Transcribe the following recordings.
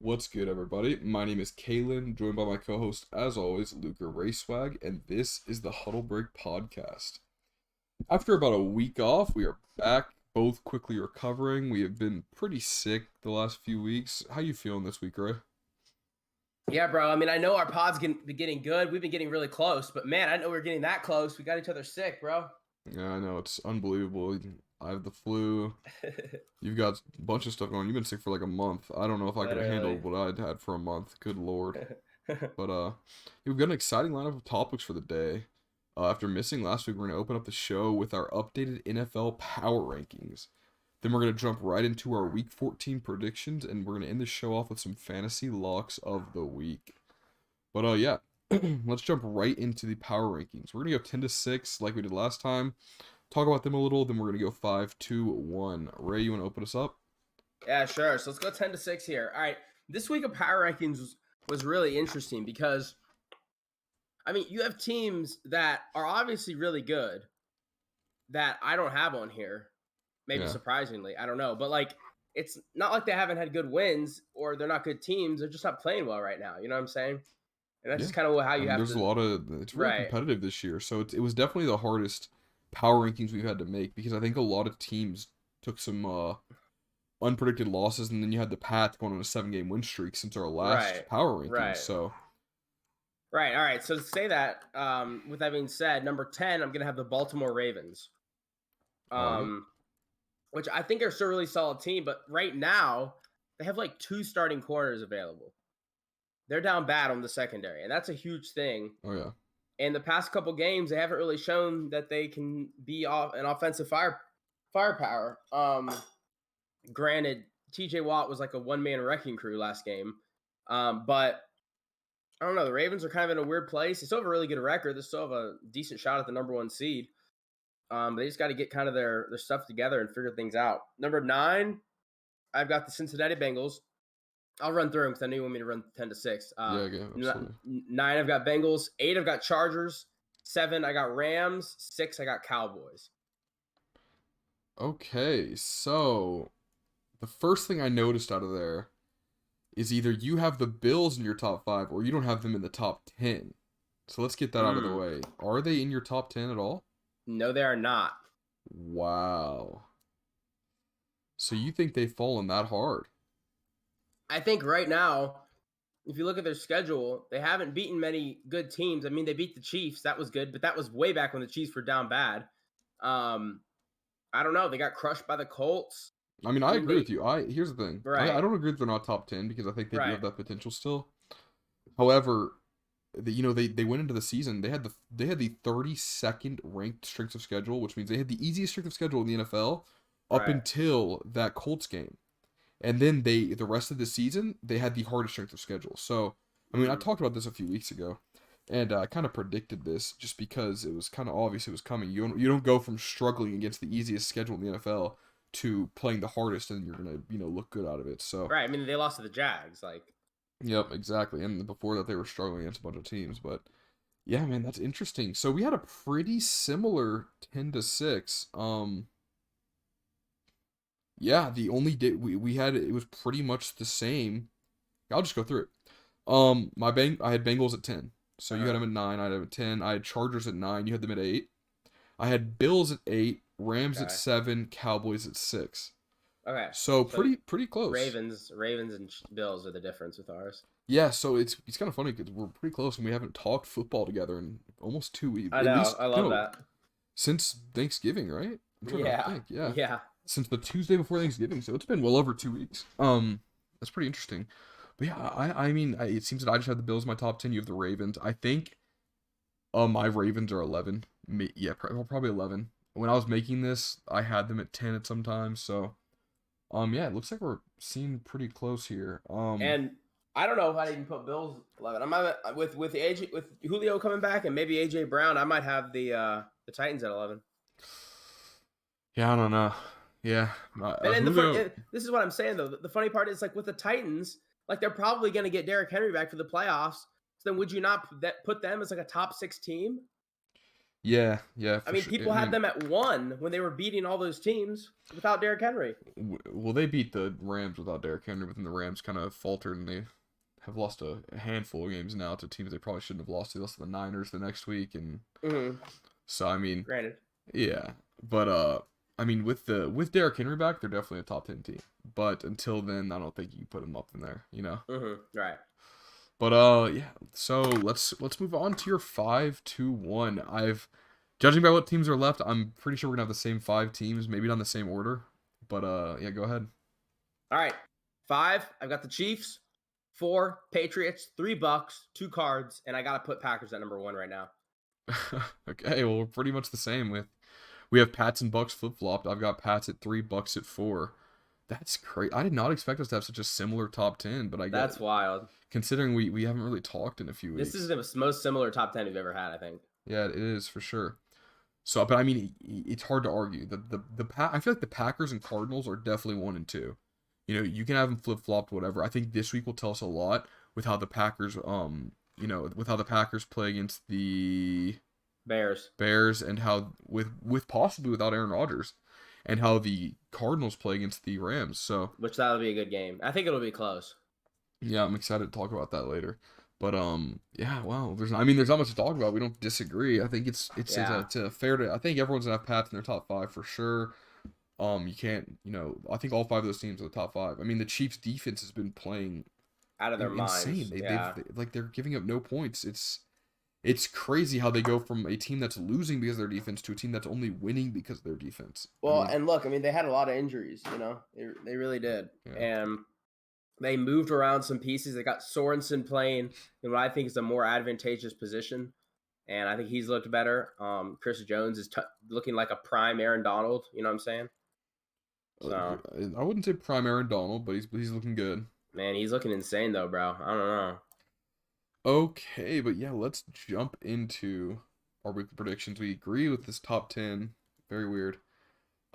What's good, everybody? My name is Kalen, joined by my co-host, as always, Luca Racewag, and this is the Huddle Break podcast. After about a week off, we are back, both quickly recovering. We have been pretty sick the last few weeks. How you feeling this week, Ray? Yeah, bro. I mean, I know our pod's been getting good. We've been getting really close, but man, I didn't know we were getting that close. We got each other sick, bro. Yeah, I know, it's unbelievable. I have the flu. You've got a bunch of stuff going on. You've been sick for like a month. I don't know if I could have Literally. handled what I'd had for a month. Good lord. But we've got an exciting lineup of topics for the day. After missing last week, we're going to open up the show with our updated NFL power rankings. Then we're going to jump right into our Week 14 predictions, and we're going to end the show off with some fantasy locks of the week. But yeah, let's jump right into the power rankings. We're going to go 10 to 6 like we did last time. Talk about them a little, then we're going to go 5, 2, 1. Ray, you want to open us up? Yeah, sure. So let's go 10 to 6 here. All right. This week of power rankings was really interesting because, I mean, you have teams that are obviously really good that I don't have on here. Maybe surprisingly. I don't know. But, like, it's not like they haven't had good wins or they're not good teams. They're just not playing well right now. You know what I'm saying? And that's just kind of how you have there's to. a lot of it's really competitive this year, so it was definitely the hardest power rankings we've had to make because I think a lot of teams took some unpredicted losses, and then you had the Pats going on a 7-game win streak since our last power rankings. So right, all right. So to say that, with that being said, number 10, I'm gonna have the Baltimore Ravens, which I think are still a really solid team, but right now they have like 2 starting corners available. They're down bad on the secondary, and that's a huge thing. Oh yeah. In the past couple games, they haven't really shown that they can be an offensive firepower. Granted, T.J. Watt was like a one-man wrecking crew last game, but I don't know. The Ravens are kind of in a weird place. They still have a really good record. They still have a decent shot at the number 1 seed. They just got to get kind of their stuff together and figure things out. Number 9, I've got the Cincinnati Bengals. I'll run through them because I knew you want me to run 10 to 6. Absolutely. 9, I've got Bengals. 8, I've got Chargers. 7, I got Rams. 6, I got Cowboys. Okay, so the first thing I noticed out of there is either you have the Bills in your top 5 or you don't have them in the top 10. So let's get that out of the way. Are they in your top 10 at all? No, they are not. Wow. So you think they've fallen that hard? I think right now, if you look at their schedule, they haven't beaten many good teams. I mean, they beat the Chiefs. That was good, but that was way back when the Chiefs were down bad. I don't know. They got crushed by the Colts. I mean, I agree with you. Here's the thing. Right. I don't agree that they're not top 10 because I think they do have that potential still. However, they went into the season. They had the 32nd ranked strength of schedule, which means they had the easiest strength of schedule in the NFL up until that Colts game. And then the rest of the season, they had the hardest strength of schedule. So, I mean, I talked about this a few weeks ago, and I kind of predicted this just because it was kind of obvious it was coming. You don't go from struggling against the easiest schedule in the NFL to playing the hardest, and you're gonna look good out of it. So right, I mean, they lost to the Jags, like. Yep, exactly. And before that, they were struggling against a bunch of teams. But yeah, man, that's interesting. So we had a pretty similar 10 to 6. Yeah, the only day we had it was pretty much the same. I'll just go through it. I had Bengals at 10. So you had them at 9, I had them at 10. I had Chargers at 9, you had them at 8. I had Bills at 8, Rams at 7, Cowboys at 6. Okay. So pretty close. Ravens and Bills are the difference with ours. Yeah, so it's kind of funny because we're pretty close and we haven't talked football together in almost 2 weeks. I know, I love that. Since Thanksgiving, right? I'm trying to think. Yeah. Since the Tuesday before Thanksgiving, so it's been well over 2 weeks. That's pretty interesting. But yeah, I mean, it seems that I just had the Bills in my top 10. You have the Ravens. I think, my Ravens are 11. Yeah, probably 11. When I was making this, I had them at 10 at some time. So, yeah, it looks like we're seeing pretty close here. And I don't know if I'd even put Bills 11. I might with Julio coming back and maybe AJ Brown. I might have the Titans at 11. Yeah, I don't know. Yeah, and this is what I'm saying though. The funny part is like with the Titans, like they're probably going to get Derrick Henry back for the playoffs. So then would you not put them as like a top 6 team? Yeah, yeah, I for mean, sure. people had them at 1 when they were beating all those teams without Derrick Henry. Well, they beat the Rams without Derrick Henry, but then the Rams kind of faltered and they have lost a handful of games now to teams they probably shouldn't have lost. They lost to the Niners the next week, and so I mean, Granted. yeah, but I mean with Derrick Henry back, they're definitely a top 10 team. But until then, I don't think you can put them up in there, you know. Right. But yeah, so let's move on to your 5-2-1. Judging by what teams are left, I'm pretty sure we're gonna have the same 5 teams, maybe not in the same order. But yeah, go ahead. All right. 5, I've got the Chiefs. 4, Patriots. 3, Bucks. 2, Cards, and I gotta put Packers at number 1 right now. Okay, well we're pretty much the same we have Pats and Bucks flip-flopped. I've got Pats at 3, Bucks at 4. That's crazy. I did not expect us to have such a similar top 10, but I guess that's wild. Considering we haven't really talked in a few weeks. This is the most similar top 10 we've ever had, I think. Yeah, it is for sure. So, but I mean, it's hard to argue. I feel like the Packers and Cardinals are definitely 1 and 2. You know, you can have them flip-flopped, whatever. I think this week will tell us a lot with how the Packers, with how the Packers play against the Bears, and how with possibly without Aaron Rodgers, and how the Cardinals play against the Rams. So, which that'll be a good game. I think it'll be close. Yeah, I'm excited to talk about that later. But yeah, well, there's not much to talk about. We don't disagree. I think it's a fair to. I think everyone's gonna have Pats in their top 5 for sure. You can't, I think all 5 of those teams are the top 5. I mean, the Chiefs' defense has been playing out of their minds. Insane. They're giving up no points. It's crazy how they go from a team that's losing because of their defense to a team that's only winning because of their defense. Well, and look, I mean, they had a lot of injuries. They really did, and they moved around some pieces. They got Sorensen playing in what I think is a more advantageous position, and I think he's looked better. Chris Jones is looking like a prime Aaron Donald. You know what I'm saying? So I wouldn't say prime Aaron Donald, but he's looking good. Man, he's looking insane though, bro. I don't know. Okay, but yeah, let's jump into our weekly predictions. We agree with this top 10. Very weird.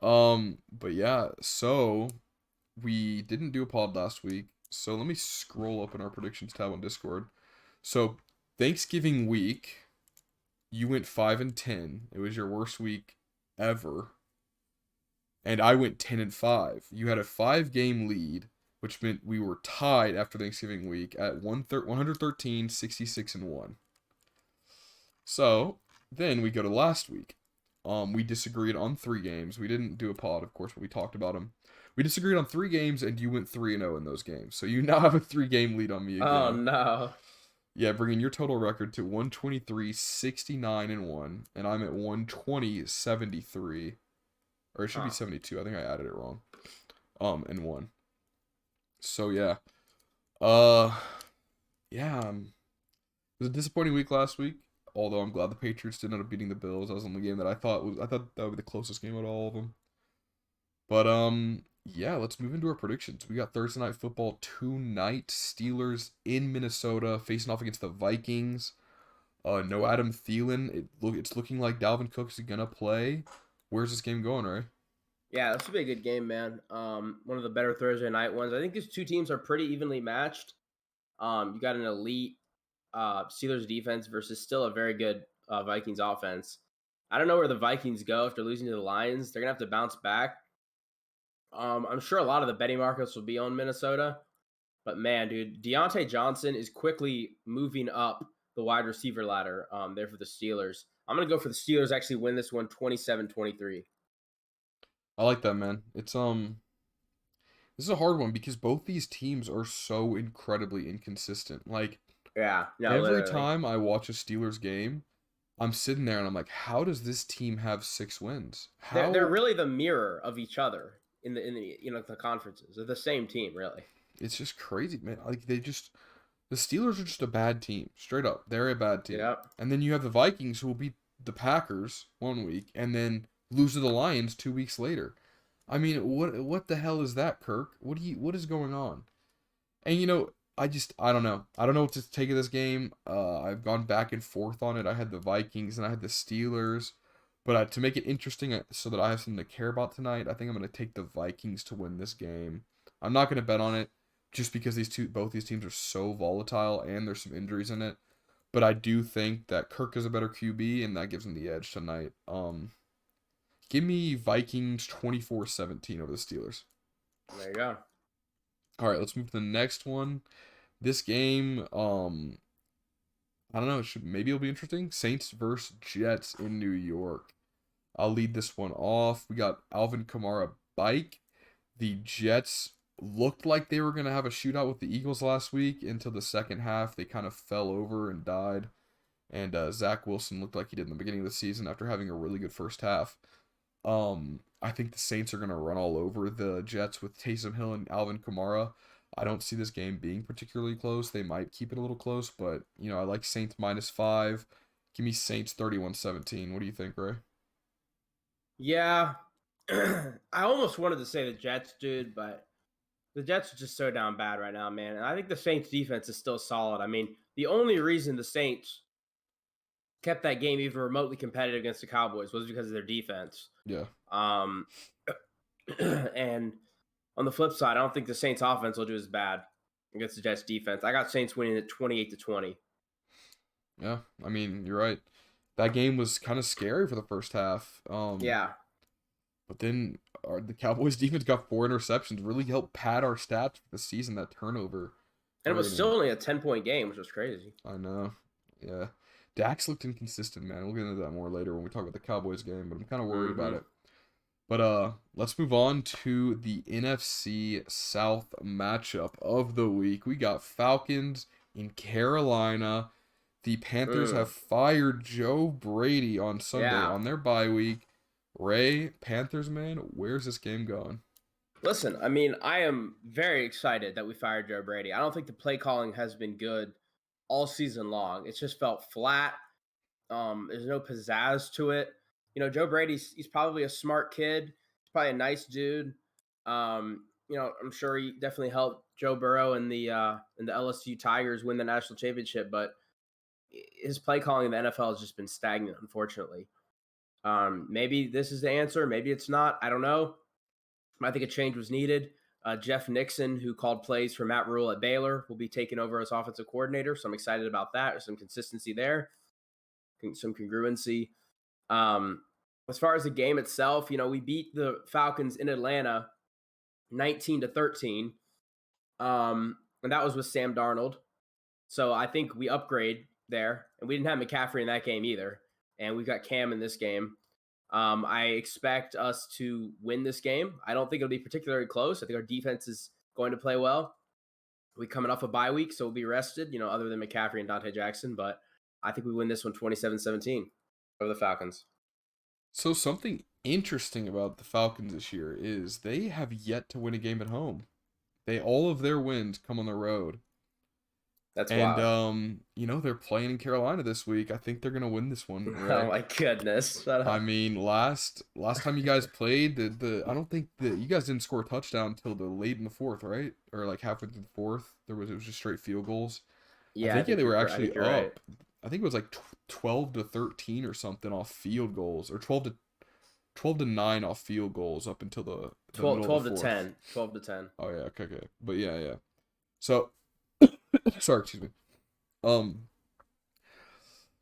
But yeah, so we didn't do a pod last week. So let me scroll up in our predictions tab on Discord. So Thanksgiving week, you went 5-10. It was your worst week ever. And I went 10-5. You had a 5-game lead, which meant we were tied after Thanksgiving week at 113, 66-1. So then we go to last week. We disagreed on 3 games. We didn't do a pod, of course, but we talked about them. We disagreed on 3 games, and you went 3-0 in those games. So you now have a 3-game lead on me again. Oh, no. Yeah, bringing your total record to 123, 69-1, and I'm at 120, 73. Or it should be 72. I think I added it wrong. And 1. So yeah. Yeah. It was a disappointing week last week. Although I'm glad the Patriots did end up beating the Bills. That was the only game that I thought that would be the closest game out of all of them. But yeah, let's move into our predictions. We got Thursday Night Football tonight. Steelers in Minnesota facing off against the Vikings. No Adam Thielen. It's looking like Dalvin Cook's gonna play. Where's this game going, Ray? Yeah, this will be a good game, man. One of the better Thursday night ones. I think these two teams are pretty evenly matched. You got an elite Steelers defense versus still a very good Vikings offense. I don't know where the Vikings go after losing to the Lions. They're gonna have to bounce back. I'm sure a lot of the betting markets will be on Minnesota, but man, dude, Deontay Johnson is quickly moving up the wide receiver ladder there for the Steelers. I'm going to go for the Steelers actually win this one 27-23. I like that, man. It's this is a hard one because both these teams are so incredibly inconsistent. Like every literally. time I watch a Steelers game, I'm sitting there and I'm like, how does this team have 6 wins? They're really the mirror of each other in the conferences. They're the same team, really. It's just crazy, man. Like the Steelers are just a bad team, straight up. They're a bad team. Yep. And then you have the Vikings who will beat the Packers one week and then lose to the Lions 2 weeks later. I mean, what the hell is that, Kirk? What is going on? And I don't know. I don't know what to take of this game. I've gone back and forth on it. I had the Vikings and I had the Steelers. But to make it interesting so that I have something to care about tonight, I think I'm going to take the Vikings to win this game. I'm not going to bet on it just because both these teams are so volatile and there's some injuries in it. but I do think that Kirk is a better QB, and that gives him the edge tonight. Give me Vikings 24-17 over the Steelers. There you go. All right, let's move to the next one. This game, I don't know, maybe it'll be interesting. Saints versus Jets in New York. I'll lead this one off. We got Alvin Kamara bike. The Jets looked like they were going to have a shootout with the Eagles last week until the second half. They kind of fell over and died. And Zach Wilson looked like he did in the beginning of the season after having a really good first half. I think the Saints are going to run all over the Jets with Taysom Hill and Alvin Kamara. I don't see this game being particularly close. They might keep it a little close, but, I like Saints -5. Give me Saints 31-17. What do you think, Ray? Yeah. I almost wanted to say the Jets, dude, but the Jets are just so down bad right now, man. And I think the Saints defense is still solid. I mean, the only reason the Saints kept that game even remotely competitive against the Cowboys was because of their defense. Yeah. And on the flip side, I don't think the Saints offense will do as bad against the Jets defense. I got Saints winning at 28-20. Yeah, I mean, you're right. That game was kind of scary for the first half. Yeah. But then the Cowboys defense got 4 interceptions, really helped pad our stats for the season, that turnover. And it was still only a 10-point game, which was crazy. I know. Yeah. Dax looked inconsistent, man. We'll get into that more later when we talk about the Cowboys game, but I'm kind of worried about it. But let's move on to the NFC South matchup of the week. We got Falcons in Carolina. The Panthers have fired Joe Brady on Sunday on their bye week. Ray, Panthers, man, where's this game going? Listen, I mean, I am very excited that we fired Joe Brady. I don't think the play calling has been good all season long. It's just felt flat. There's no pizzazz to it. Joe Brady's he's probably a smart kid. He's probably a nice dude. I'm sure he definitely helped Joe Burrow and the LSU Tigers win the national championship, but his play calling in the NFL has just been stagnant, unfortunately. Maybe this is the answer. Maybe it's not. I don't know. I think a change was needed. Jeff Nixon, who called plays for Matt Rule at Baylor, will be taking over as offensive coordinator. So I'm excited about that. There's some consistency there, some congruency. As far as the game itself, we beat the Falcons in Atlanta 19-13. And that was with Sam Darnold. So I think we upgrade there. And we didn't have McCaffrey in that game either. And we've got Cam in this game. I expect us to win this game. I don't think it'll be particularly close. I think our defense is going to play well. We're coming off a bye week, so we'll be rested, other than McCaffrey and Dante Jackson. But I think we win this one 27-17 over the Falcons. So something interesting about the Falcons this year is they have yet to win a game at home. All of their wins come on the road. That's wild. They're playing in Carolina this week. I think they're gonna win this one. Right? Oh my goodness! Shut up. I mean, last time you guys played, I don't think that you guys didn't score a touchdown until the late in the fourth, right? Or like halfway through the fourth. It was just straight field goals. Yeah, I think they were actually up. Right. I think it was like 12-13 or something off field goals, or 12-9 off field goals up until the 12-10. 12-10. Oh yeah, okay. But yeah. So, sorry, excuse me.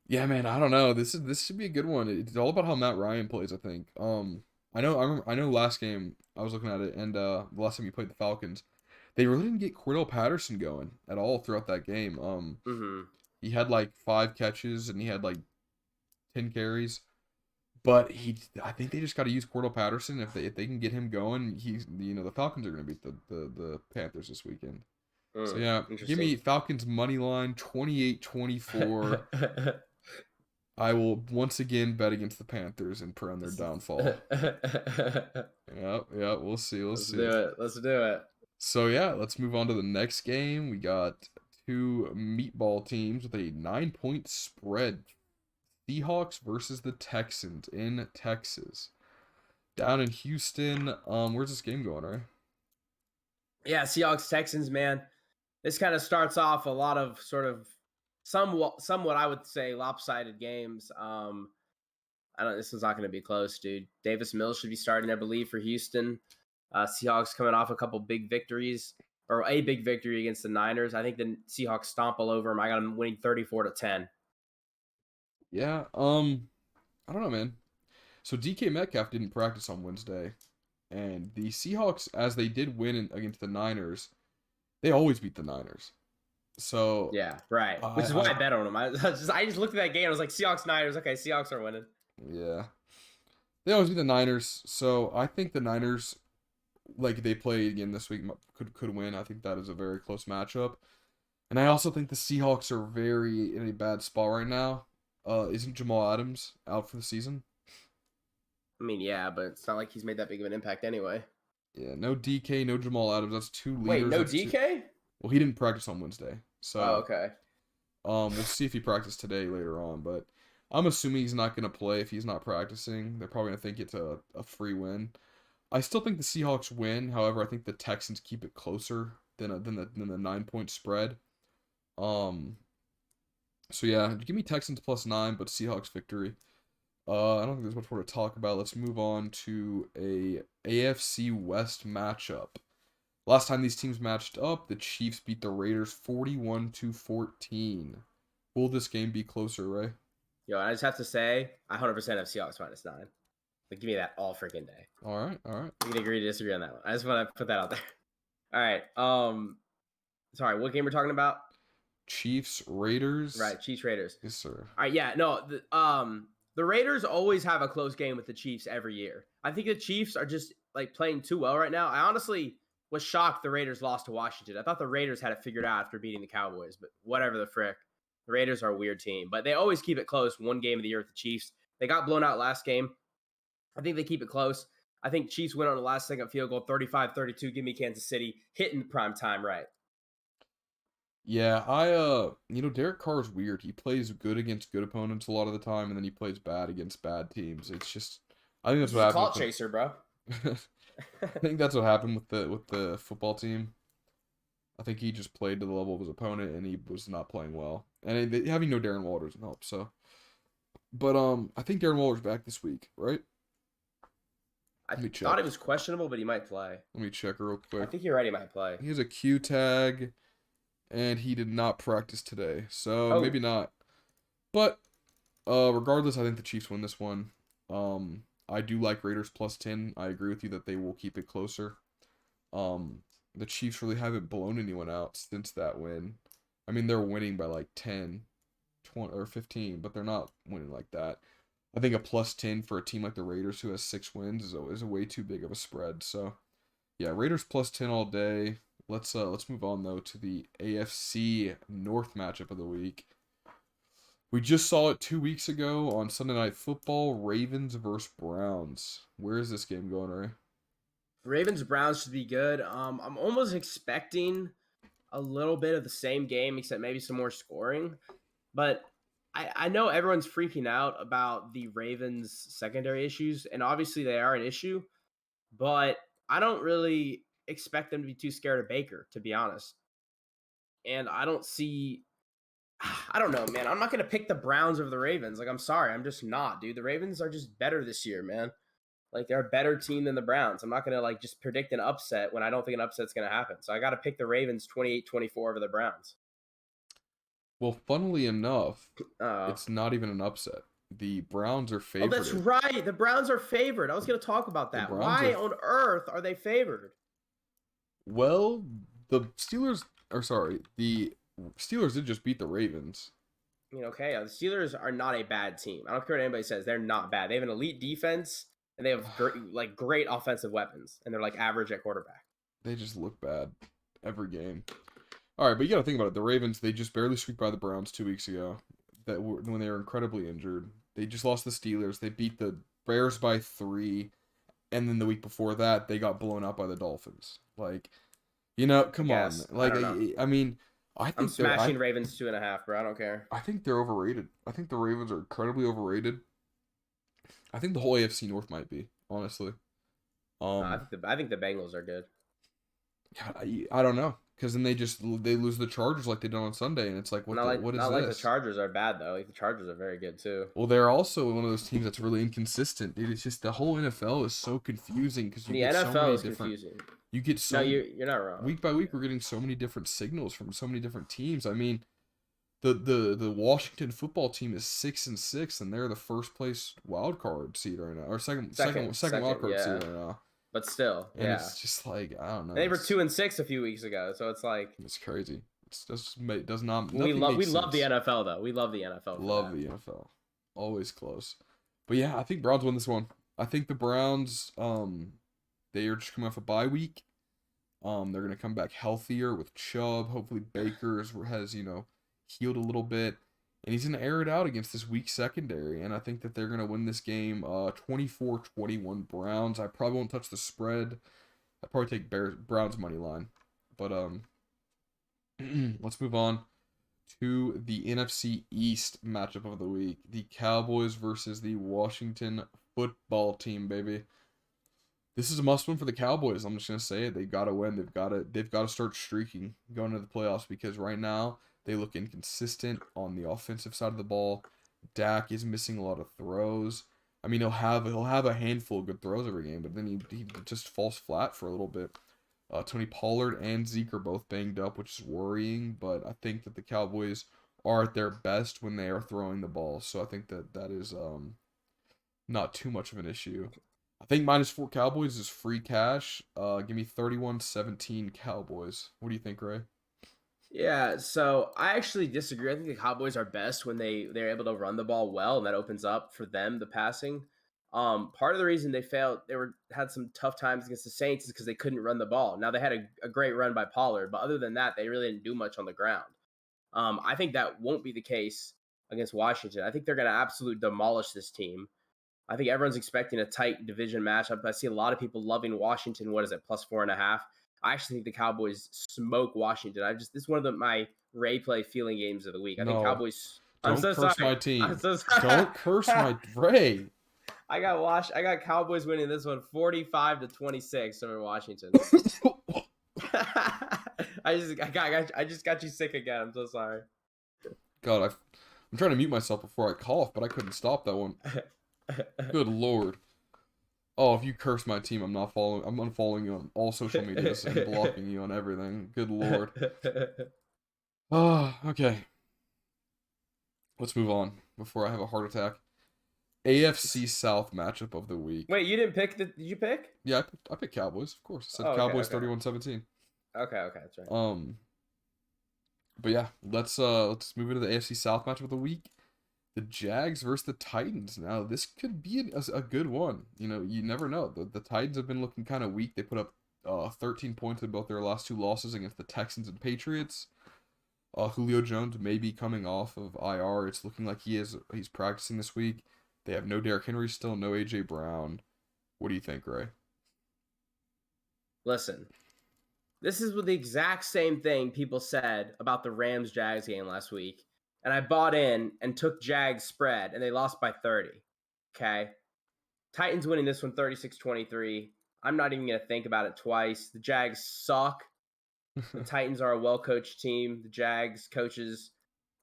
Yeah, man, I don't know. This should be a good one. It's all about how Matt Ryan plays, I think. I know last game I was looking at it, and the last time you played the Falcons, they really didn't get Cordell Patterson going at all throughout that game. He had like 5 catches and he had like 10 carries. But I think they just got to use Cordell Patterson. If they can get him going, the Falcons are going to beat the Panthers this weekend. So yeah, give me Falcons money line 28-24. I will once again bet against the Panthers and pray on their downfall. Yeah, we'll see. Let's do it. So yeah, let's move on to the next game. We got 2 meatball teams with a 9-point spread. Seahawks versus the Texans in Texas. Down in Houston. Where's this game going, right? Yeah, Seahawks Texans, man. This kind of starts off a lot of sort of somewhat I would say lopsided games. This one's not going to be close, dude. Davis Mills should be starting, I believe, for Houston. Seahawks coming off a couple big victories, or a big victory against the Niners. I think the Seahawks stomp all over them. I got them winning 34-10. Yeah. I don't know, man. So DK Metcalf didn't practice on Wednesday, and the Seahawks, as they did win against the Niners, they always beat the Niners. So Yeah, right. Which is why I I bet on them. I just looked at that game. I was like, Seahawks Niners. Okay, Seahawks are winning. yeah, they always beat the Niners. So I think the Niners, like they play again this week, could win. I think that is a very close matchup, and I also think the Seahawks are very in a bad spot right now. Isn't Jamal Adams out for the season? I mean, yeah, but it's not like he's made that big of an impact anyway. Yeah, no DK, no Jamal Adams. That's two Wait, leaders. no That's two. DK? Well, he didn't practice on Wednesday, Oh, so okay. we'll see if he practiced today later on. But I'm assuming he's not gonna play if he's not practicing. They're probably gonna think it's a free win. I still think the Seahawks win. However, I think the Texans keep it closer than the 9-point spread. Um. So yeah, give me Texans +9, but Seahawks victory. I don't think there's much more to talk about. Let's move on to a AFC West matchup. Last time these teams matched up, the Chiefs beat the Raiders 41-14. Will this game be closer, Ray? Yo, I just have to say, I 100% have Seahawks -9. Like, give me that all freaking day. All right, all right. We can agree to disagree on that one. I just want to put that out there. All right. Sorry, what game we're talking about? Chiefs Raiders. Right, Chiefs Raiders. Yes, sir. All right, yeah, no, the Raiders always have a close game with the Chiefs every year. I think the Chiefs are just like playing too well right now. I honestly was shocked the Raiders lost to Washington. I thought the Raiders had it figured out after beating the Cowboys, but whatever the frick. The Raiders are a weird team, but they always keep it close one game of the year with the Chiefs. They got blown out last game. I think they keep it close. I think Chiefs win on the last second field goal, 35-32. Give me Kansas City hitting the prime time right. Yeah, Derek Carr's weird. He plays good against good opponents a lot of the time, and then he plays bad against bad teams. It's just, I think that's what happened. Call chaser, bro. I think that's what happened with the football team. I think he just played to the level of his opponent, and he was not playing well. And having no Darren Waller doesn't help. So, but I think Darren Waller's back this week, right? I thought it was questionable, but he might play. Let me check real quick. I think you're right. He might play. He has a Q tag, and he did not practice today, so maybe not. But regardless, I think the Chiefs win this one. I do like Raiders +10. I agree with you that they will keep it closer. The Chiefs really haven't blown anyone out since that win. I mean, they're winning by like 10, 20, or 15, but they're not winning like that. I think a +10 for a team like the Raiders who has 6 wins is a way too big of a spread. So, yeah, Raiders +10 all day. Let's move on though to the AFC North matchup of the week. We just saw it 2 weeks ago on Sunday Night Football, Ravens versus Browns. Where is this game going, Ray? Ravens-Browns should be good. I'm almost expecting a little bit of the same game, except maybe some more scoring. But I know everyone's freaking out about the Ravens' secondary issues, and obviously they are an issue. But I don't really expect them to be too scared of Baker, to be honest. And I don't know, man. I'm not going to pick the Browns over the Ravens. Like, I'm sorry. I'm just not, dude. The Ravens are just better this year, man. Like, they're a better team than the Browns. I'm not going to, like, just predict an upset when I don't think an upset's going to happen. So I got to pick the Ravens 28-24 over the Browns. Well, funnily enough, it's not even an upset. The Browns are favored. Oh, that's right. The Browns are favored. I was going to talk about that. Why on earth are they favored? Well, the Steelers did just beat the Ravens. I mean, okay, the Steelers are not a bad team. I don't care what anybody says. They're not bad. They have an elite defense, and they have great offensive weapons, and they're like average at quarterback. They just look bad every game. All right, but you got to think about it. The Ravens, they just barely squeaked by the Browns 2 weeks ago when they were incredibly injured. They just lost the Steelers. They beat the Bears by 3, and then the week before that, they got blown out by the Dolphins. Like, come on. Like, I mean, I think I'm smashing Ravens 2.5, bro. I don't care. I think they're overrated. I think the Ravens are incredibly overrated. I think the whole AFC North might be, honestly. I think the Bengals are good. Yeah, I don't know, because then they lose the Chargers like they did on Sunday, and it's like, what is this? Not like the Chargers are bad though. Like the Chargers are very good too. Well, they're also one of those teams that's really inconsistent, dude. It's just the whole NFL is so confusing because the NFL is confusing. You get so you're not wrong. Week by week, we're getting so many different signals from so many different teams. I mean, the Washington football team is 6-6, and they're the first place wild card seed right now, or second wild card seed right now. But still, and it's just like, I don't know. And they were 2-6 a few weeks ago, so it's like it's crazy. It's just does not. We love the NFL though. We love the NFL. Love the NFL. Always close. But yeah, I think Browns win this one. I think the Browns, they are just coming off a bye week. They're gonna come back healthier with Chubb. Hopefully Baker has healed a little bit, and he's gonna air it out against this weak secondary. And I think that they're gonna win this game, 24-21 Browns. I probably won't touch the spread. I'd probably take Browns money line. But let's move on to the NFC East matchup of the week. The Cowboys versus the Washington football team, baby. This is a must-win for the Cowboys. I'm just gonna say it. They've got to win. They've got to start streaking going into the playoffs, because right now they look inconsistent on the offensive side of the ball. Dak is missing a lot of throws. I mean, he'll have a handful of good throws every game, but then he just falls flat for a little bit. Tony Pollard and Zeke are both banged up, which is worrying, but I think that the Cowboys are at their best when they are throwing the ball. So I think that is not too much of an issue. I think -4 Cowboys is free cash. Give me 31-17 Cowboys. What do you think, Ray? Yeah, so I actually disagree. I think the Cowboys are best when they're able to run the ball well, and that opens up for them the passing. Part of the reason they failed, had some tough times against the Saints, is because they couldn't run the ball. Now they had a great run by Pollard, but other than that, they really didn't do much on the ground. I think that won't be the case against Washington. I think they're going to absolutely demolish this team. I think everyone's expecting a tight division matchup. I see a lot of people loving Washington. What is it, +4.5? I actually think the Cowboys smoke Washington. this is one of my Ray play feeling games of the week. I think Cowboys. Don't curse my team. I'm so sorry. Don't curse my Ray. I got Cowboys winning this one 45-26 over Washington. I just got you sick again. I'm so sorry. God, I'm trying to mute myself before I cough, but I couldn't stop that one. Good Lord. Oh, if you curse my team, I'm unfollowing you on all social medias and blocking you on everything. Good Lord. Okay. Let's move on before I have a heart attack. AFC South matchup of the week. Wait, you didn't pick did you pick? Yeah, I picked Cowboys, of course. I said Cowboys 31-17. Okay, that's right. But yeah, let's move into the AFC South matchup of the week. The Jags versus the Titans. Now, this could be a good one. You never know. The Titans have been looking kind of weak. They put up 13 points in both their last 2 losses against the Texans and Patriots. Julio Jones may be coming off of IR. It's looking like he's practicing this week. They have no Derrick Henry still, no A.J. Brown. What do you think, Ray? Listen, this is the exact same thing people said about the Rams-Jags game last week. And I bought in and took Jags spread, and they lost by 30. Okay? Titans winning this one 36-23. I'm not even going to think about it twice. The Jags suck. The Titans are a well-coached team. The Jags coaches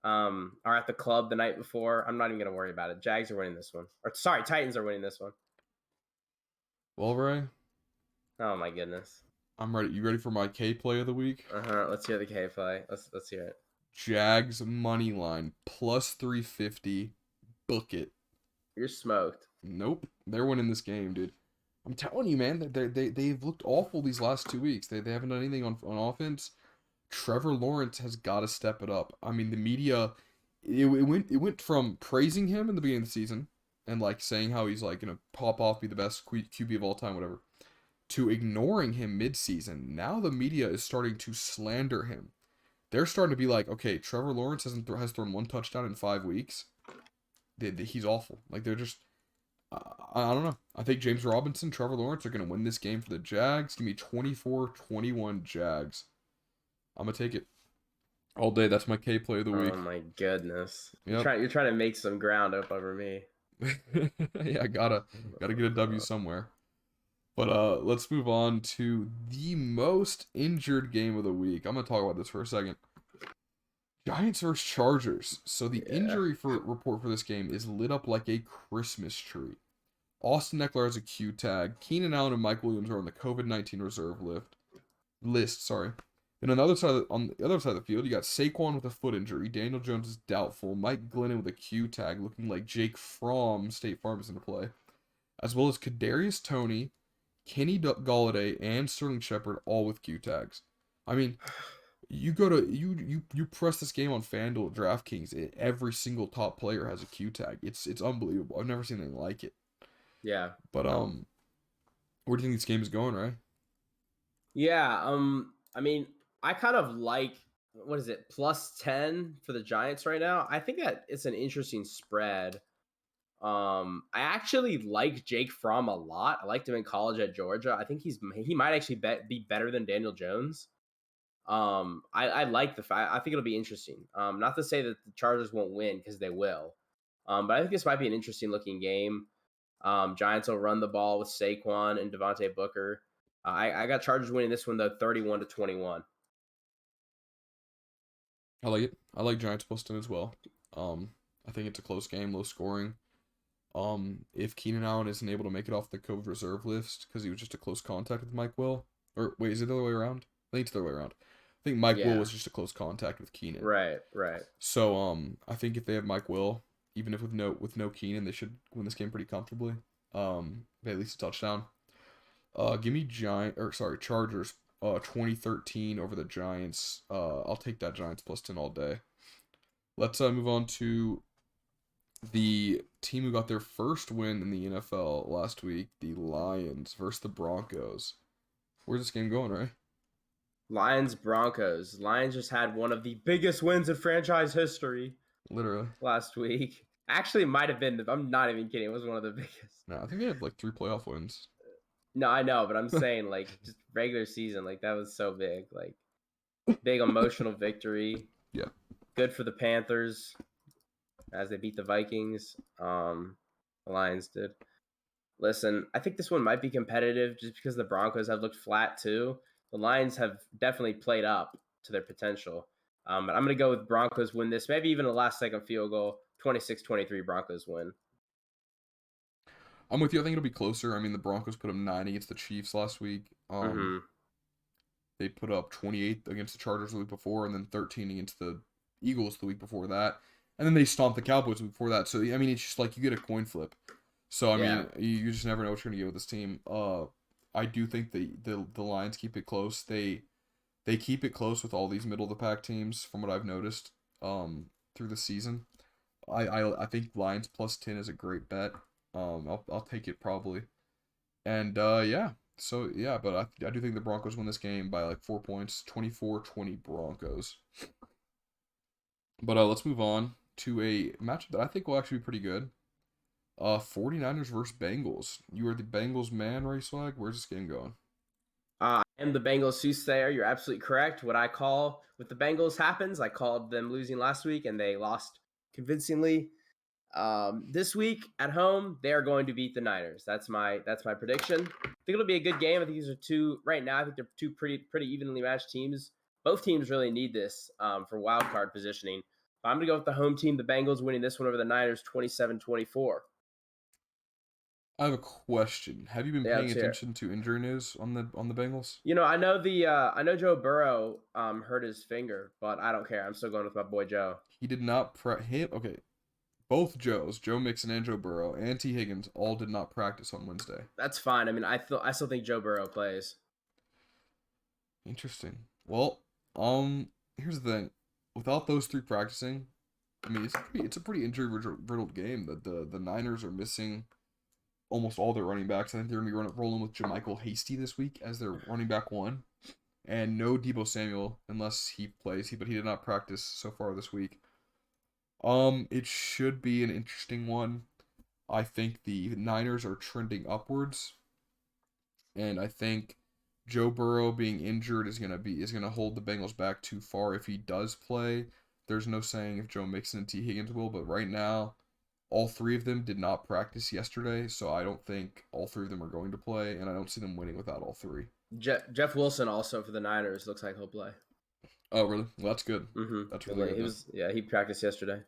are at the club the night before. I'm not even going to worry about it. Jags are winning this one. Titans are winning this one. Well, Ray? Oh, my goodness. I'm ready. You ready for my K play of the week? Let's hear the K play. Let's hear it. Jags money line +350. Book it. You're smoked. Nope. They're winning this game, dude. I'm telling you, man, they've looked awful these last 2 weeks. They haven't done anything on offense. Trevor Lawrence has got to step it up. I mean, the media, it went from praising him in the beginning of the season and like saying how he's like gonna pop off, be the best QB of all time, whatever, to ignoring him mid-season. Now the media is starting to slander him. They're starting to be like, okay, Trevor Lawrence has thrown 1 touchdown in 5 weeks. He's awful. Like, they're just, I don't know. I think James Robinson, Trevor Lawrence are going to win this game for the Jags. Give me 24-21 Jags. I'm going to take it all day. That's my K play of the week. Oh, my goodness. Yep. You're trying to make some ground up over me. Yeah, I gotta get a W somewhere. But let's move on to the most injured game of the week. I'm going to talk about this for a second. Giants versus Chargers. So the injury report for this game is lit up like a Christmas tree. Austin Eckler has a Q tag. Keenan Allen and Mike Williams are on the COVID-19 reserve list. And on the other side of the field, you got Saquon with a foot injury. Daniel Jones is doubtful. Mike Glennon with a Q tag, looking like Jake Fromm, State Farm, is in the play, as well as Kadarius Toney, Kenny Galladay, and Sterling Shepard, all with Q tags. I mean, you go to you press this game on FanDuel at DraftKings, every single top player has a Q tag. It's unbelievable. I've never seen anything like it. Yeah. But where do you think this game is going, right? Yeah. I mean, I kind of like, what is it, +10 for the Giants right now. I think that it's an interesting spread. I actually like Jake Fromm a lot. I liked him in college at Georgia. I think he might actually be better than Daniel Jones. I like the fact. I think it'll be interesting. Not to say that the Chargers won't win, because they will. But I think this might be an interesting looking game. Giants will run the ball with Saquon and Devontae Booker. I got Chargers winning this one though, 31-21. I like it. I like Giants +10 as well. I think it's a close game, low scoring. If Keenan Allen isn't able to make it off the COVID reserve list because he was just a close contact with Mike Will, or wait, is it the other way around? I think it's the other way around. I think Mike Will was just a close contact with Keenan. Right. So I think if they have Mike Will, even if with no Keenan, they should win this game pretty comfortably. At least a touchdown. Give me Chargers 2013 over the Giants. I'll take that Giants +10 all day. Let's move on to the team who got their first win in the NFL last week, the Lions versus the Broncos. Where's this game going, right? Lions-Broncos. Lions just had one of the biggest wins in franchise history. Literally. Last week. Actually, it might have been. I'm not even kidding. It was one of the biggest. No, I think they had like 3 playoff wins. No, I know, but I'm saying like just regular season. Like that was so big. Like big emotional victory. Yeah. Good for the Panthers as they beat the Vikings. The Lions did. Listen, I think this one might be competitive just because the Broncos have looked flat too. The Lions have definitely played up to their potential. But I'm going to go with Broncos win this. Maybe even a last-second field goal. 26-23 Broncos win. I'm with you. I think it'll be closer. I mean, the Broncos put up 9 against the Chiefs last week. They put up 28 against the Chargers the week before, and then 13 against the Eagles the week before that. And then they stomped the Cowboys the week before that. So, I mean, it's just like you get a coin flip. So, I mean, you just never know what you're going to get with this team. I do think the Lions keep it close. They keep it close with all these middle-of-the-pack teams, from what I've noticed through the season. I think Lions +10 is a great bet. I'll take it probably. And yeah. So yeah, but I do think the Broncos win this game by like 4 points, 24-20 Broncos. But let's move on to a matchup that I think will actually be pretty good. 49ers versus Bengals. You are the Bengals man, Ray Swag. Where's this game going? I am the Bengals soothsayer. You're absolutely correct. What I call with the Bengals happens. I called them losing last week, and they lost convincingly. This week at home, they are going to beat the Niners. That's my prediction. I think it'll be a good game. I think these are two right now. I think they're two pretty evenly matched teams. Both teams really need this for wild card positioning. But I'm gonna go with the home team, the Bengals, winning this one over the Niners, 27-24. I have a question. Have you been paying attention to injury news on the Bengals? You know, I know Joe Burrow hurt his finger, but I don't care. I'm still going with my boy Joe. He did not okay. Both Joes, Joe Mixon and Joe Burrow, and T. Higgins, all did not practice on Wednesday. That's fine. I mean, I still think Joe Burrow plays. Interesting. Well, here's the thing. Without those 3 practicing, I mean, it's a pretty injury-riddled game. The Niners are missing almost all their running backs. I think they're going to be rolling with JaMychal Hasty this week as their running back 1. And no Deebo Samuel unless he plays. But he did not practice so far this week. It should be an interesting one. I think the Niners are trending upwards. And I think Joe Burrow being injured is gonna hold the Bengals back too far if he does play. There's no saying if Joe Mixon and T. Higgins will, but right now, all 3 of them did not practice yesterday, so I don't think all 3 of them are going to play, and I don't see them winning without all 3. Jeff Wilson also for the Niners looks like he'll play. Oh, really? Well, that's good. Mm-hmm. That's really good. He practiced yesterday.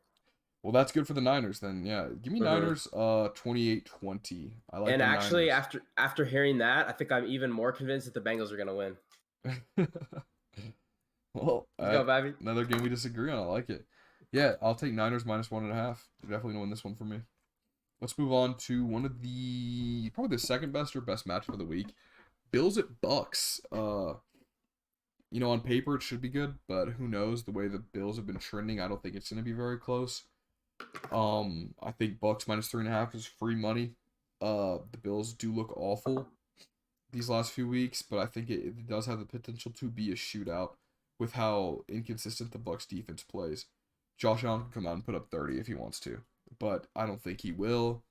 Well, that's good for the Niners then. Yeah, give me Niners 28-20. I like. And the actually, Niners. after hearing that, I think I'm even more convinced that the Bengals are going to win. Well, Let's go, baby. another game we disagree on. I like it. Yeah, I'll take Niners minus 1.5. They're definitely gonna win this one for me. Let's move on to one of the probably the second best or best matchup of the week. Bills at Bucks. On paper it should be good, but who knows? The way the Bills have been trending, I don't think it's gonna be very close. I think Bucks minus 3.5 is free money. The Bills do look awful these last few weeks, but I think it does have the potential to be a shootout with how inconsistent the Bucks defense plays. Josh Allen can come out and put up 30 if he wants to, but I don't think he will.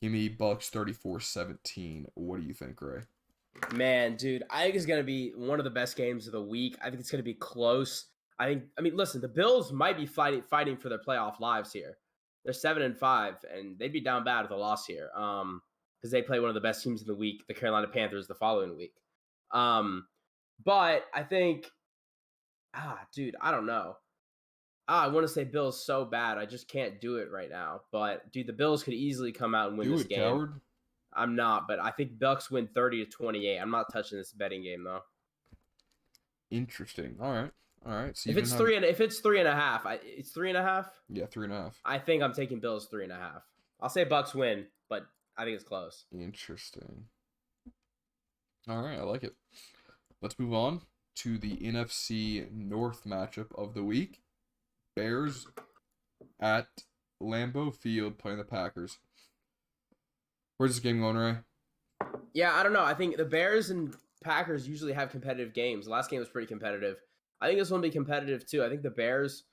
Give me Bucks 34-17. What do you think, Ray? Man, dude, I think it's going to be one of the best games of the week. I think it's going to be close. I mean, listen, the Bills might be fighting for their playoff lives here. They're 7-5, and they'd be down bad with a loss here. Because they play one of the best teams in the week, the Carolina Panthers, the following week. But I think, dude, I don't know. I want to say Bills so bad, I just can't do it right now. But dude, the Bills could easily come out and win this game. Coward. I'm not, but I think Bucks win 30-28. I'm not touching this betting game though. Interesting. All right. So if it's 3.5, it's 3.5. Yeah, 3.5. I think I'm taking Bills 3.5. I'll say Bucks win, but I think it's close. Interesting. All right, I like it. Let's move on to the NFC North matchup of the week. Bears at Lambeau Field playing the Packers. Where's this game going, Ray? Yeah, I don't know. I think the Bears and Packers usually have competitive games. The last game was pretty competitive. I think this one will be competitive too. I think the Bears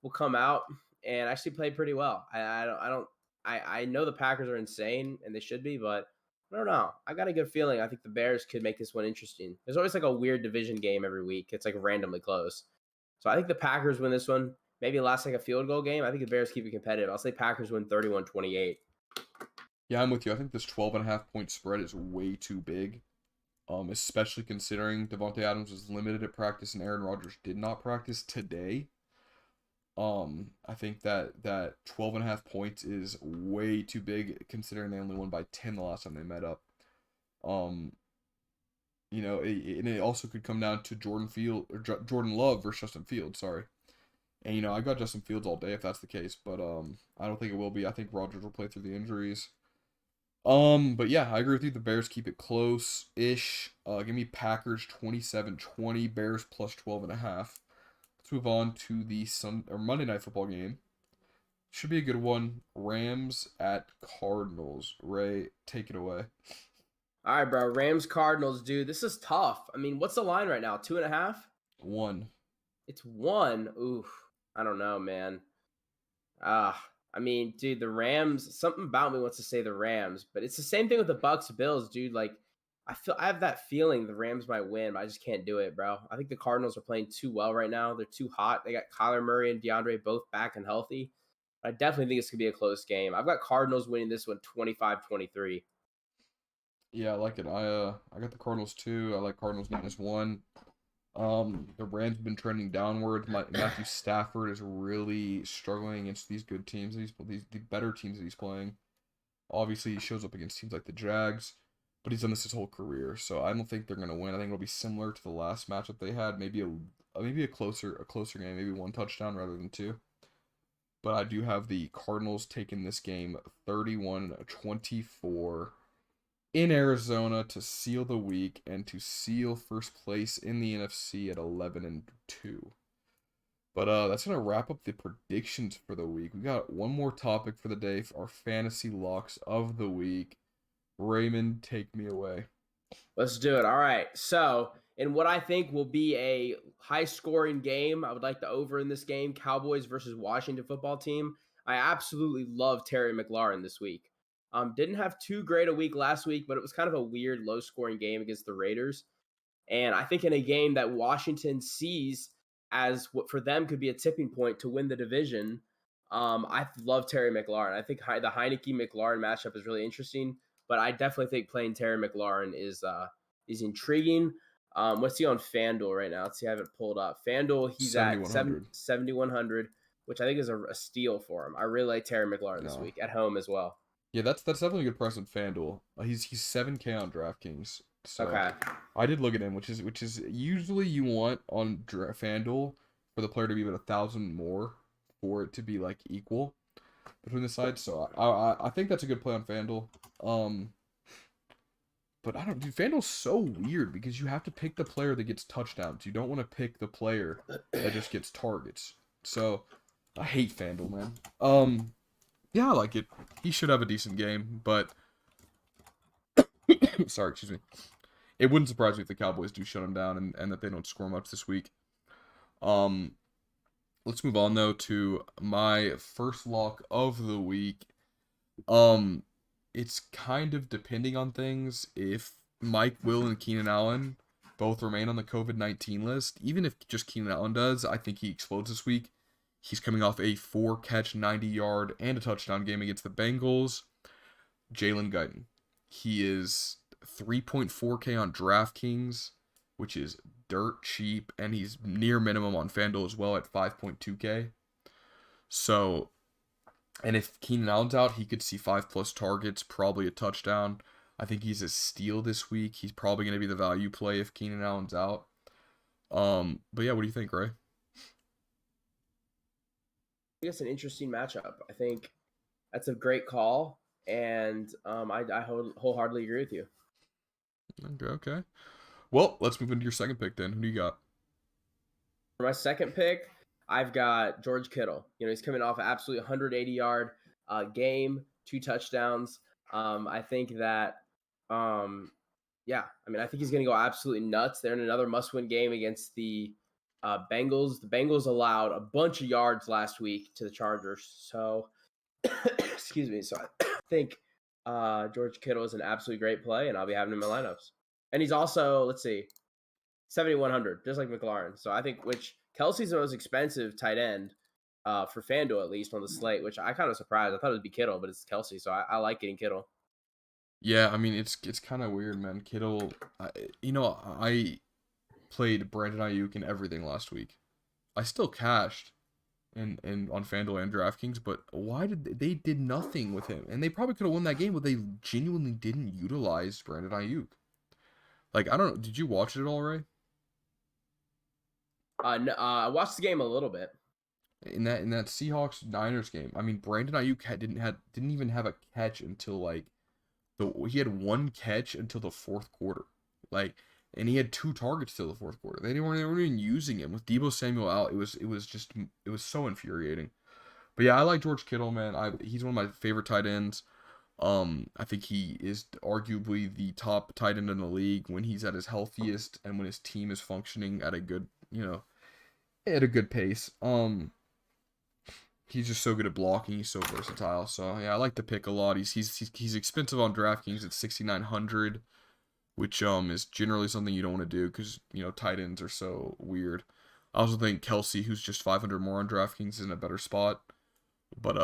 will come out and actually play pretty well. I know the Packers are insane and they should be, but I don't know. I got a good feeling. I think the Bears could make this one interesting. There's always like a weird division game every week. It's like randomly close. So I think the Packers win this one. Maybe it lasts like a field goal game. I think the Bears keep it competitive. I'll say Packers win 31-28. Yeah, I'm with you. I think this 12.5 point spread is way too big. Especially considering Davante Adams was limited at practice and Aaron Rodgers did not practice today. I think that 12.5 points is way too big considering they only won by 10 the last time they met up. And it also could come down to Jordan Love versus Justin Fields, sorry. And, I got Justin Fields all day if that's the case, but I don't think it will be. I think Rodgers will play through the injuries. But yeah, I agree with you. The Bears keep it close-ish. Give me Packers 27-20, Bears plus 12.5. Let's move on to the Monday Night Football game. Should be a good one. Rams at Cardinals. Ray, take it away. All right, bro. Rams Cardinals, dude. This is tough. I mean, what's the line right now? 2.5? 1. It's 1. Oof. I don't know, man. I mean, dude, the Rams, something about me wants to say the Rams, but it's the same thing with the Bucks Bills, dude. Like, I have that feeling the Rams might win, but I just can't do it, bro. I think the Cardinals are playing too well right now. They're too hot. They got Kyler Murray and DeAndre both back and healthy. I definitely think it's going to be a close game. I've got Cardinals winning this one 25-23. Yeah, I like it. I got the Cardinals too. I like Cardinals -1. The Rams have been trending downward. Matthew Stafford is really struggling against these good teams. The better teams that he's playing. Obviously, he shows up against teams like the Jags, but he's done this his whole career. So I don't think they're gonna win. I think it'll be similar to the last matchup they had. Maybe a closer game. Maybe 1 touchdown rather than 2. But I do have the Cardinals taking this game 31-24. In Arizona to seal the week and to seal first place in the NFC at 11-2. But that's going to wrap up the predictions for the week. We got one more topic for the day for our fantasy locks of the week. Raymond, take me away. Let's do it. All right. So, in what I think will be a high-scoring game, I would like the over in this game, Cowboys versus Washington football team. I absolutely love Terry McLaurin this week. Didn't have too great a week last week, but it was kind of a weird, low-scoring game against the Raiders. And I think in a game that Washington sees as what for them could be a tipping point to win the division, I love Terry McLaurin. I think the Heineke-McLaurin matchup is really interesting, but I definitely think playing Terry McLaurin is intriguing. What's he on FanDuel right now? Let's see, I have it pulled up. FanDuel, he's at 7,100, which I think is a steal for him. I really like Terry McLaurin this week at home as well. Yeah, that's definitely a good price on FanDuel. He's 7K on DraftKings. So Okay. I did look at him, which is usually you want on FanDuel for the player to be about 1,000 more for it to be like equal between the sides. So I think that's a good play on FanDuel. But I don't, dude, FanDuel's so weird because you have to pick the player that gets touchdowns. You don't want to pick the player that just gets targets. So I hate FanDuel, man. Yeah, I like it. He should have a decent game, but sorry, excuse me. It wouldn't surprise me if the Cowboys do shut him down and that they don't score much this week. Um, let's move on though to my first lock of the week. Um, it's kind of depending on things. If Mike Will and Keenan Allen both remain on the COVID-19 list, even if just Keenan Allen does, I think he explodes this week. He's coming off a 4-catch, 90-yard, and a touchdown game against the Bengals. Jalen Guyton. He is 3.4K on DraftKings, which is dirt cheap, and he's near minimum on FanDuel as well at 5.2K. So, and if Keenan Allen's out, he could see 5+ targets, probably a touchdown. I think he's a steal this week. He's probably going to be the value play if Keenan Allen's out. But yeah, what do you think, Ray? I think it's an interesting matchup. I think that's a great call, and I wholeheartedly agree with you. Okay. Well, let's move into your second pick then. Who do you got? For my second pick, I've got George Kittle. You know, he's coming off an absolute 180-yard game, 2 touchdowns. I think that, yeah, I mean, I think he's going to go absolutely nuts. They're in another must-win game against the Bengals. The Bengals allowed a bunch of yards last week to the Chargers. So, excuse me. So I think George Kittle is an absolutely great play, and I'll be having him in my lineups. And he's also, let's see, 7,100, just like McLaurin. So I think, which Kelsey's the most expensive tight end for FanDuel, at least on the slate, which I kind of surprised. I thought it would be Kittle, but it's Kelsey. So I like getting Kittle. Yeah, I mean, it's kind of weird, man. Kittle, I played Brandon Ayuk and everything last week. I still cashed in on FanDuel and DraftKings, but why did they did nothing with him? And they probably could have won that game, but they genuinely didn't utilize Brandon Ayuk. Like, I don't know. Did you watch it at all, Ray? No, I watched the game a little bit. In that Seahawks Niners game, I mean, Brandon Ayuk didn't even have a catch until like he had 1 catch until the fourth quarter, like, and he had 2 targets till the fourth quarter. They weren't even using him with Deebo Samuel out. It was so infuriating. But yeah, I like George Kittle, man. He's one of my favorite tight ends. I think he is arguably the top tight end in the league when he's at his healthiest and when his team is functioning at a good, at a good pace. He's just so good at blocking. He's so versatile. So yeah, I like the pick a lot. He's expensive on DraftKings at 6,900, which is generally something you don't want to do because tight ends are so weird. I also think Kelsey, who's just 500 more on DraftKings, is in a better spot. But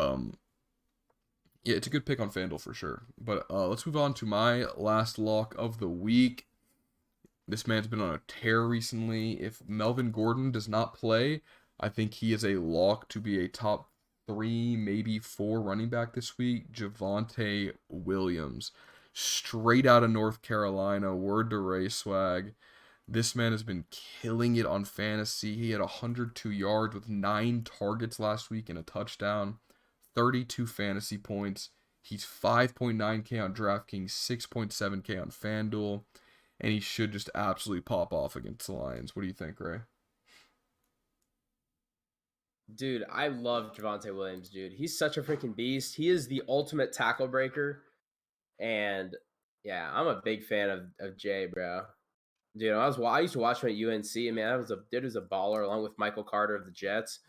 yeah, it's a good pick on FanDuel for sure. But let's move on to my last lock of the week. This man's been on a tear recently. If Melvin Gordon does not play, I think he is a lock to be a top 3, maybe 4 running back this week. Javonte Williams, straight out of North Carolina. Word to Ray Swag. This man has been killing it on fantasy. He had 102 yards with 9 targets last week and a touchdown. 32 fantasy points. He's 5.9K on DraftKings, 6.7K on FanDuel. And he should just absolutely pop off against the Lions. What do you think, Ray? Dude, I love Javonte Williams, dude. He's such a freaking beast. He is the ultimate tackle breaker. And yeah, I'm a big fan of Jay, bro. Dude, I used to watch him at UNC. Man, dude was a baller along with Michael Carter of the Jets.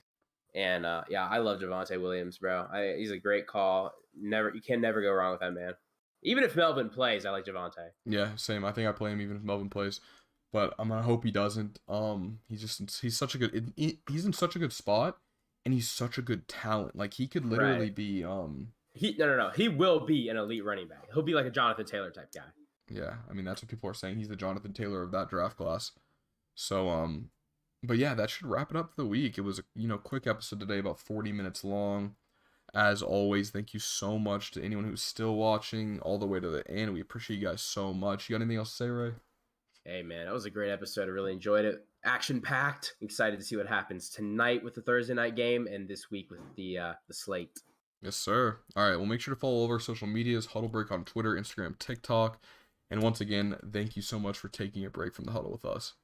And yeah, I love Javonte Williams, bro. He's a great call. You can never go wrong with that man. Even if Melvin plays, I like Javonte. Yeah, same. I think I play him even if Melvin plays, but I'm gonna hope he doesn't. He's such a good he's in such a good spot, and he's such a good talent. Like he could literally Right. be No. He will be an elite running back. He'll be like a Jonathan Taylor type guy. Yeah, I mean that's what people are saying. He's the Jonathan Taylor of that draft class. So but yeah, that should wrap it up for the week. It was a quick episode today, about 40 minutes long. As always, thank you so much to anyone who's still watching all the way to the end. We appreciate you guys so much. You got anything else to say, Ray? Hey, man, that was a great episode. I really enjoyed it. Action-packed. Excited to see what happens tonight with the Thursday night game and this week with the slate. Yes, sir. All right, well, make sure to follow all of our social medias, Huddle Break on Twitter, Instagram, TikTok. And once again, thank you so much for taking a break from the huddle with us.